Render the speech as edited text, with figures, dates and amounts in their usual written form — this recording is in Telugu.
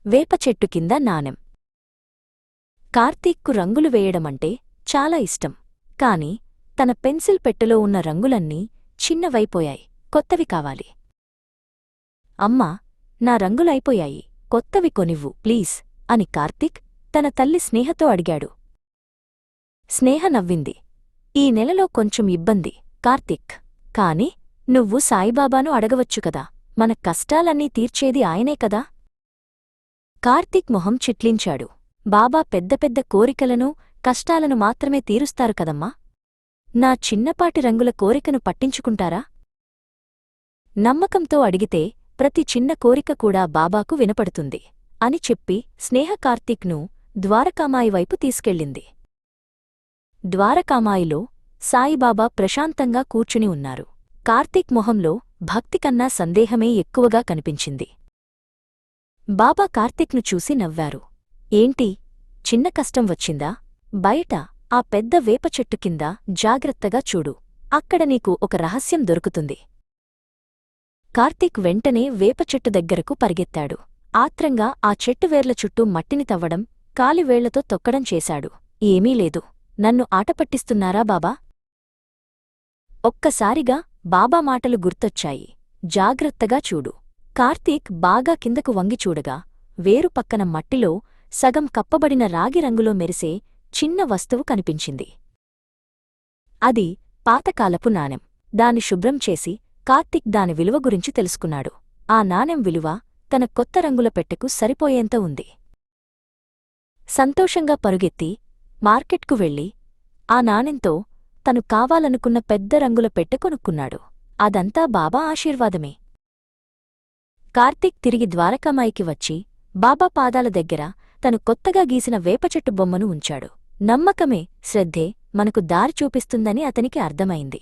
వేప చెట్టు కింద నాణెం. కార్తీక్కు రంగులు వేయడమంటే చాలా ఇష్టం. కాని తన పెన్సిల్ పెట్టెలో ఉన్న రంగులన్నీ చిన్నవైపోయాయి. కొత్తవి కావాలి. అమ్మా, నా రంగులైపోయాయి, కొత్తవి కొనివ్వు ప్లీజ్ అని కార్తీక్ తన తల్లి స్నేహతో అడిగాడు. స్నేహ నవ్వింది. ఈ నెలలో కొంచెం ఇబ్బంది కార్తీక్. కాని నువ్వు సాయిబాబాను అడగవచ్చు కదా, మన కష్టాలన్నీ తీర్చేది ఆయనే కదా. కార్తీక్ మొహం చిట్లించాడు. బాబా పెద్ద పెద్ద కోరికలను, కష్టాలను మాత్రమే తీరుస్తారు కదమ్మా. నా చిన్నపాటి రంగుల కోరికను పట్టించుకుంటారా? నమ్మకంతో అడిగితే ప్రతి చిన్న కోరిక కూడా బాబాకు వినపడుతుంది అని చెప్పి స్నేహ కార్తీక్ను ద్వారకామాయి వైపు తీసుకెళ్ళింది. ద్వారకామాయిలో సాయిబాబా ప్రశాంతంగా కూర్చుని ఉన్నారు. కార్తీక్ మొహంలో భక్తికన్నా సందేహమే ఎక్కువగా కనిపించింది. బాబా కార్తీక్ను చూసి నవ్వారు. ఏంటి, చిన్న కష్టం వచ్చిందా? బయట ఆ పెద్ద వేప చెట్టు కింద జాగ్రత్తగా చూడు, అక్కడ నీకు ఒక రహస్యం దొరుకుతుంది. కార్తీక్ వెంటనే వేపచెట్టు దగ్గరకు పరిగెత్తాడు. ఆత్రంగా ఆ చెట్టు వేర్ల చుట్టూ మట్టిని తవ్వడం, కాలివేళ్లతో తొక్కడం చేశాడు. ఏమీ లేదు, నన్ను ఆటపట్టిస్తున్నారా బాబా? ఒక్కసారిగా బాబా మాటలు గుర్తొచ్చాయి. జాగ్రత్తగా చూడు. కార్తీక్ బాగా కిందకు వంగి చూడగా వేరు పక్కన మట్టిలో సగం కప్పబడిన రాగి రంగులో మెరిసే చిన్న వస్తువు కనిపించింది. అది పాతకాలపు నాణెం. దాని శుభ్రం చేసి కార్తీక్ దాని విలువ గురించి తెలుసుకున్నాడు. ఆ నాణెం విలువ తన కొత్త రంగుల పెట్టెకు సరిపోయేంత ఉంది. సంతోషంగా పరుగెత్తి మార్కెట్కు వెళ్ళి ఆ నాణెంతో తను కావాలనుకున్న పెద్ద రంగుల పెట్టె కొనుక్కున్నాడు. అదంతా బాబా ఆశీర్వాదమే. కార్తీక్ తిరిగి ద్వారకామాయికి వచ్చి బాబా పాదాల దగ్గర తను కొత్తగా గీసిన వేపచెట్టు బొమ్మను ఉంచాడు. నమ్మకమే, శ్రద్ధే మనకు దారి చూపిస్తుందని అతనికి అర్థమైంది.